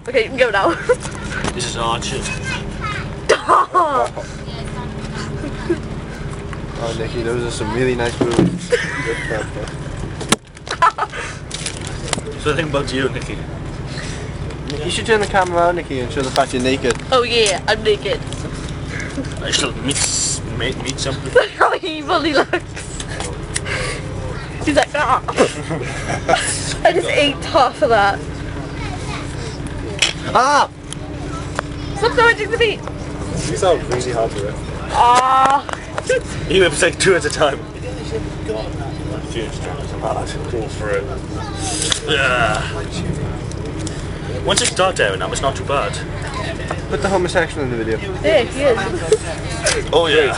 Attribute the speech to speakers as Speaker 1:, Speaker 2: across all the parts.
Speaker 1: Okay, you can go now.
Speaker 2: This is Archer.
Speaker 3: Oh, Nikki, those are some really nice moves.
Speaker 2: So I think about you, Nikki.
Speaker 3: You should turn the camera around, Nikki, and show the fact you're naked.
Speaker 1: Oh yeah, I'm naked.
Speaker 2: I shall meet something.
Speaker 1: Look how evil he looks. He's like, ah. I just ate half of that.
Speaker 3: Ah!
Speaker 1: Stop damaging the meat.
Speaker 3: These are really hard to rip.
Speaker 1: Ah.
Speaker 2: You have to take 2 at a time. Go for it. Once it starts out, it's not too bad.
Speaker 3: Put the homosexual in the video.
Speaker 1: There he is.
Speaker 2: Oh yeah.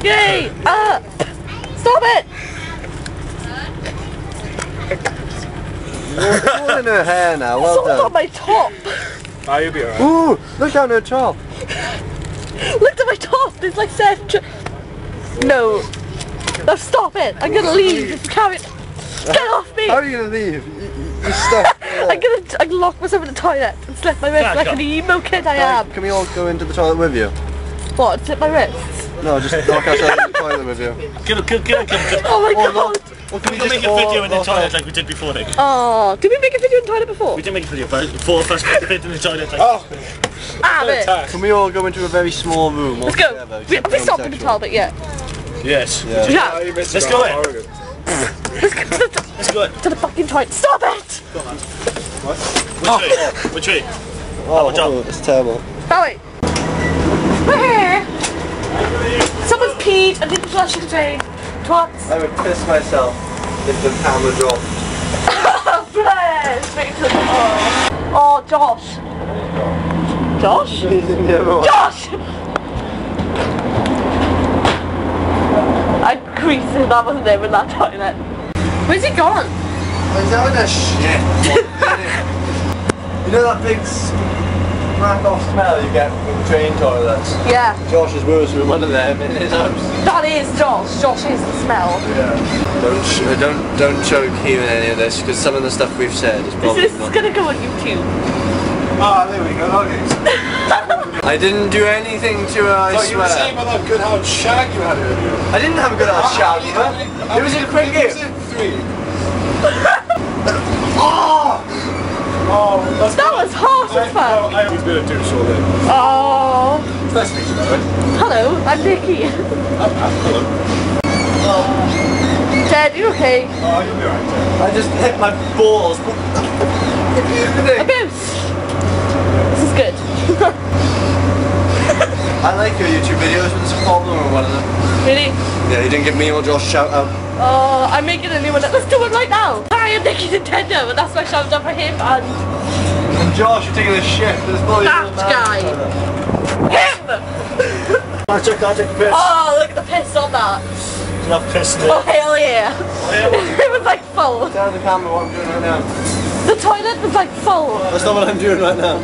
Speaker 1: Yay! Stop it!
Speaker 3: You're in her hair now, well
Speaker 1: Someone's
Speaker 3: done.
Speaker 1: on my top.
Speaker 2: Ah, you'll be alright.
Speaker 3: Ooh, look down her top.
Speaker 1: Look at my top. There's like 7. No. No, stop it. I'm gonna leave. Just carry it. Get off me.
Speaker 3: How are you gonna leave? You're stuck.
Speaker 1: I'm gonna lock myself in the toilet and slit my wrist like an emo kid I am.
Speaker 3: Can we all go into the toilet with you?
Speaker 1: What? Slit my wrists?
Speaker 3: No, just lock ourselves in the toilet with you.
Speaker 2: Get
Speaker 1: Oh my god.
Speaker 3: Well,
Speaker 2: Can we make a video in the toilet like we did before, Nick?
Speaker 1: Oh, did we make a video in the toilet before?
Speaker 2: We did make a video before first fit in the toilet. Like,
Speaker 3: Oh!
Speaker 1: Can
Speaker 3: we all go into a very small room?
Speaker 1: Let's go. We stopped in the toilet yet.
Speaker 2: yes.
Speaker 1: Yeah.
Speaker 2: Let's go in. Let's go in.
Speaker 1: To the fucking toilet. Stop it!
Speaker 3: What?
Speaker 2: Which way?
Speaker 3: Oh, it's terrible.
Speaker 1: Oh wait. We're here. Someone's peed and didn't flush the drain. Twats.
Speaker 3: I would piss myself if the camera dropped.
Speaker 1: Bless. Oh, Josh. Josh? Josh! I'm creasing. That wasn't there in that toilet. Where's he gone?
Speaker 3: He's having a shit. You know that big smack-off smell you get from train toilets?
Speaker 1: Yeah.
Speaker 3: Josh is worse with one of them in his house.
Speaker 1: That is Josh. Josh is the smell.
Speaker 3: Yeah. Don't choke hearing any of this, because some of the stuff we've said is probably
Speaker 1: This is gonna go on YouTube.
Speaker 3: Ah, there we go. I didn't do anything to her, I swear.
Speaker 4: You were saying about that good hard shag you had earlier.
Speaker 3: I didn't have a good hard shag, man. It was a quick game.
Speaker 4: Was it 3?
Speaker 3: Oh!
Speaker 4: Oh, that's
Speaker 1: That was hot as fuck.
Speaker 4: I was going to do so then.
Speaker 1: Oh.
Speaker 4: It's nice to meet you, by the way.
Speaker 1: Hello, I'm Nikki.
Speaker 4: Hello.
Speaker 1: Ted, you okay?
Speaker 4: Oh, you'll be alright, Ted.
Speaker 3: I just hit my balls.
Speaker 1: Abuse. This is good.
Speaker 3: I like your YouTube videos, but there's a problem with one of them.
Speaker 1: Really?
Speaker 3: Yeah, you didn't give me or Josh a shout out.
Speaker 1: Oh, I'm making a new one. Let's do it right now. Hi, I'm Nikki Nintendo, and that's my shout out for him and
Speaker 3: Josh, you're taking a shit. There's probably
Speaker 1: that guy. Him!
Speaker 2: I'll take a piss.
Speaker 1: Oh, look at the piss on that.
Speaker 2: Not pissing it.
Speaker 1: Oh, hell yeah. It was like full.
Speaker 3: Tell the camera what I'm doing right now.
Speaker 1: The toilet was like full.
Speaker 3: That's not what I'm doing right now.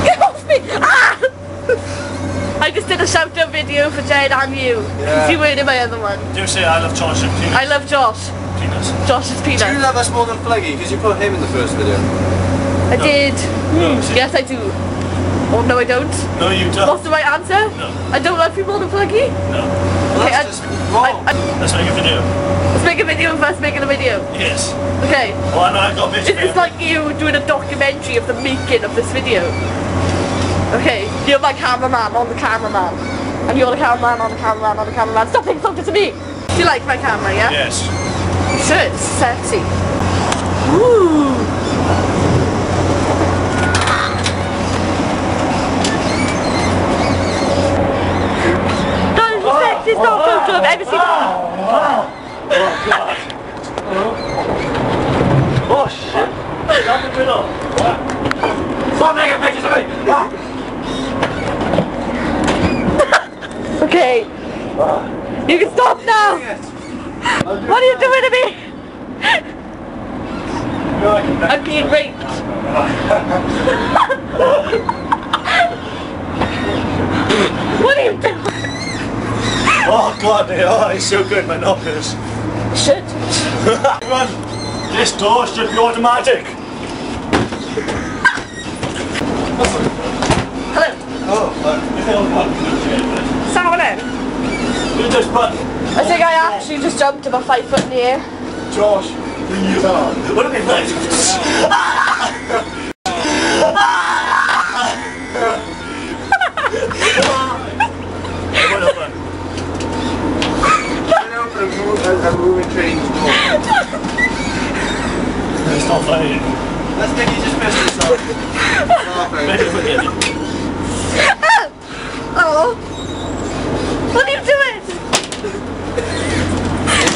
Speaker 1: Get off me! Ah! I just did a shout out video for Jade and you. Because you weren't in my other one.
Speaker 2: Do say I love Josh and peanuts.
Speaker 1: I love Josh.
Speaker 2: Peanuts.
Speaker 1: Josh's
Speaker 3: Do you
Speaker 1: peanut.
Speaker 3: love us more than Flaggy? Because you put him in the first video.
Speaker 1: I did.
Speaker 2: No.
Speaker 1: Yes, I do. Oh, no, I don't.
Speaker 2: No, you don't.
Speaker 1: What's the right answer?
Speaker 2: No.
Speaker 1: I don't love you more than Fluggy?
Speaker 2: No.
Speaker 3: Well,
Speaker 1: Okay,
Speaker 3: that's just wrong.
Speaker 2: Let's make a video.
Speaker 1: Let's make a video first, making a video.
Speaker 2: Yes.
Speaker 1: Okay.
Speaker 2: Oh, I know I got bitch.
Speaker 1: It's like you doing a documentary of the making of this video. Okay, you're my cameraman on the cameraman. And you're the cameraman on the cameraman on the cameraman. Stop being focused to me! Do you like my camera, yeah?
Speaker 2: Yes.
Speaker 1: You should. It's sexy. Woo! That is the sexiest photo I've ever seen.
Speaker 2: Oh, God. Oh, shit. Stop the middle. Stop making pictures of me.
Speaker 1: Okay. You can stop now! What are you doing to me? I'm being raped. What are you doing?
Speaker 2: Oh god, oh, it's so good, my knockers.
Speaker 1: Shit.
Speaker 2: Run! This door should be automatic.
Speaker 1: Hello.
Speaker 3: Oh,
Speaker 1: Someone in.
Speaker 2: Do this button.
Speaker 1: I think I actually just jumped about 5 foot in the air.
Speaker 4: Josh, bring your arm.
Speaker 2: What have you done?
Speaker 3: I'm moving train door.
Speaker 2: It's not funny.
Speaker 3: That's Nicky just pissed himself.
Speaker 1: Oh. What are you doing?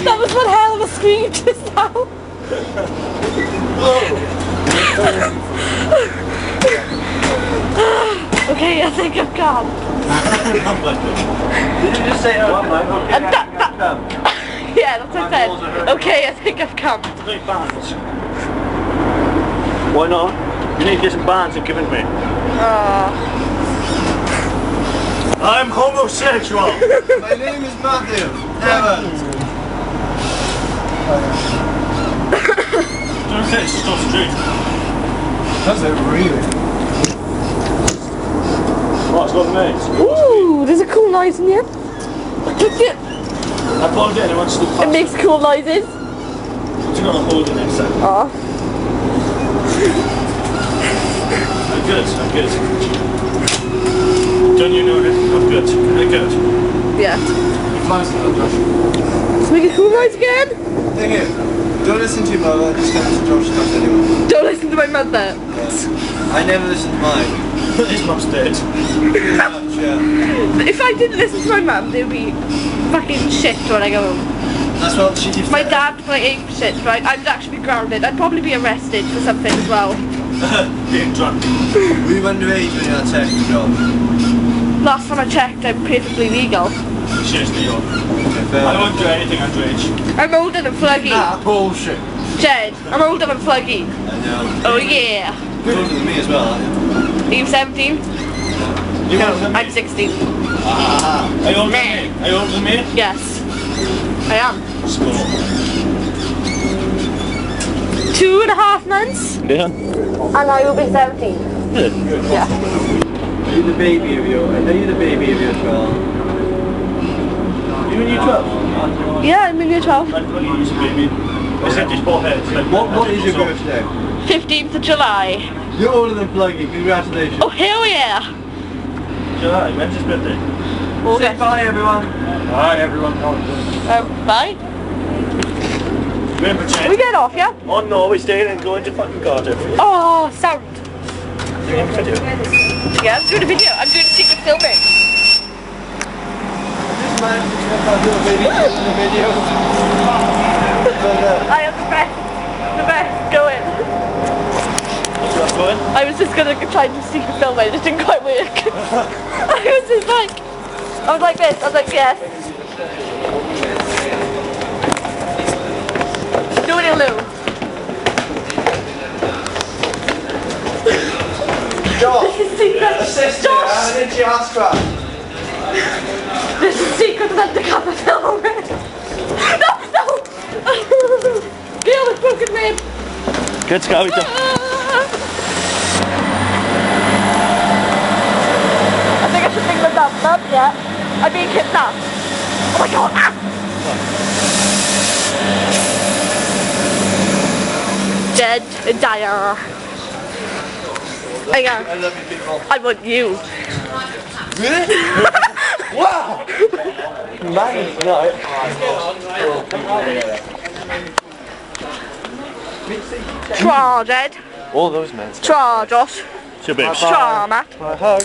Speaker 1: That was one hell of a scream just now. Okay, I think I'm calm.
Speaker 3: Did you just say
Speaker 1: Yeah, that's what I said. Okay, I think I've come.
Speaker 2: Three bands. Why not? You need to get some bands and give it me. I'm homosexual.
Speaker 3: My name is Matthew Evans.
Speaker 2: Don't say it's stop street.
Speaker 3: Does it really?
Speaker 2: Oh, it's got mates.
Speaker 1: Ooh, there's a cool noise in here. It
Speaker 2: I plugged it and it wants to do fast.
Speaker 1: makes cool noises.
Speaker 2: It's got a hole in it inside.
Speaker 1: Oh.
Speaker 2: I'm good, I'm good. Don't you know it? I'm good. I'm good.
Speaker 1: Yeah.
Speaker 3: Nice little Josh.
Speaker 1: Let's make a cool noise again.
Speaker 3: Thing is, don't listen to your mother, just listen to Josh's stuff anyway.
Speaker 1: Don't listen to my mother.
Speaker 3: I never listen to mine.
Speaker 2: His mum's dead.
Speaker 3: Yeah.
Speaker 1: If I didn't listen to my mum, they'd be fucking shit when I go home.
Speaker 3: That's what she keeps
Speaker 1: My
Speaker 3: saying.
Speaker 1: dad like ate shit, right? I'd actually be grounded. I'd probably be arrested for something as well.
Speaker 2: Being drunk.
Speaker 3: Were you underage when you had sex with Josh?
Speaker 1: Last time I checked, I'm perfectly legal.
Speaker 2: Seriously, yo.
Speaker 3: Okay, fair
Speaker 2: I
Speaker 3: enough.
Speaker 2: won't do anything underage.
Speaker 1: I'm older than Fluggy.
Speaker 3: Nah, bullshit.
Speaker 1: Jed, I'm older than Fluggy.
Speaker 3: I know.
Speaker 1: Oh yeah.
Speaker 3: You're older than me as well, aren't you?
Speaker 1: Are you 17?
Speaker 2: You older than me?
Speaker 1: I'm 16.
Speaker 3: Ah.
Speaker 2: Are you older than me? Are you older than me?
Speaker 1: Yes. I am.
Speaker 2: School.
Speaker 1: 2.5 months,
Speaker 2: Yeah.
Speaker 1: and I will be 17. Yeah.
Speaker 3: Are you the baby of your? Are you the baby of your child?
Speaker 2: You in year 12?
Speaker 1: Yeah, I'm in year 12.
Speaker 2: I'm bloody easy, baby. I said these foreheads. Like,
Speaker 3: What is your birthday?
Speaker 1: 15th of July.
Speaker 3: You're older than Pluggy. Congratulations.
Speaker 1: Oh, hell yeah.
Speaker 2: July, when's his birthday?
Speaker 3: Say bye, everyone.
Speaker 2: Hi, everyone.
Speaker 1: Bye.
Speaker 2: We're in pretend.
Speaker 1: We get off, yeah?
Speaker 2: Oh no, we're staying and going to fucking Cardiff.
Speaker 1: Oh, sound.
Speaker 2: Doing a video.
Speaker 1: Yeah, I'm doing a video. I'm doing secret filming.
Speaker 3: Just managed to get that little baby in the video.
Speaker 1: I am the best. The best. Go in.
Speaker 2: What's that going?
Speaker 1: I was just gonna try and do secret film, it just didn't quite work. I was just like, I was like this. I was like, yes. Do it, Lou.
Speaker 3: Josh,
Speaker 1: This is secret.
Speaker 3: assist me.
Speaker 1: Josh,
Speaker 3: I'm an itchy ass crack.
Speaker 1: this is secret of undercover filming. No, no. Girl with broken rib.
Speaker 2: Good scout.
Speaker 1: I think I should bring my thumbs up, yeah. I'm being kidnapped. Oh my god. Ah. Jed and Dyer. Hang on.
Speaker 3: I love you people.
Speaker 1: I want you.
Speaker 3: Really? Wow! Man, no.
Speaker 1: Try, Jed.
Speaker 3: All those men.
Speaker 1: Try, Josh.
Speaker 2: It's your bitch.
Speaker 1: Try, Matt.
Speaker 3: My hug.